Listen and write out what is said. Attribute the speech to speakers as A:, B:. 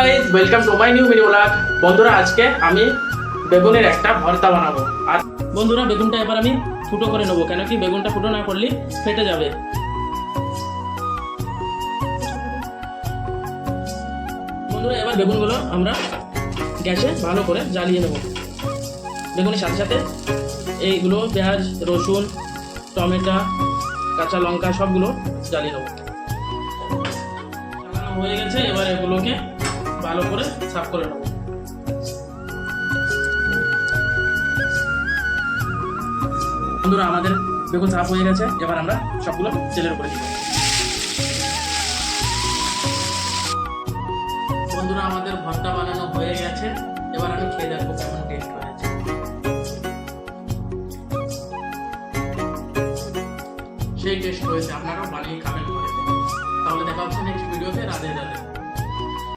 A: Guys, welcome to my new mini blog. বন্ধুরা, আজকে আমি বেগুনের একটা ভর্তা বানাবো। আর বন্ধুরা, বেগুনটা এবার আমি ফুটো করে নেবো, কেন কি বেগুনটা ফুটো না করলে ফেটে যাবে। বন্ধুরা, এবার বেগুনগুলো আমরা গ্যাসে ভালো করে জ্বালিয়ে নেব। বেগুনের সাথে সাথে এইগুলো পেঁয়াজ, রসুন, টমেটো, কাঁচা লঙ্কা সবগুলো জ্বালিয়ে নেব। জ্বালানো হয়ে গেছে, এবার এগুলোকে ভালো করে সাফ করে নেব। বন্ধুরা, আমাদের বেগুন সাফ হয়ে গেছে, এবার আমরা সবগুলো তেলের উপরে দিব। বন্ধুরা, আমাদের ভর্তা বানানো হয়ে গেছে, এবার আমি খেয়ে দেখবো কেমন টেস্ট হয়েছে। সেই টেস্ট হয়েছে, আপনারাও বানিয়ে খাবেন। তাহলে দেখা হচ্ছে নেক্সট ভিডিওতে। রাধে রাধে।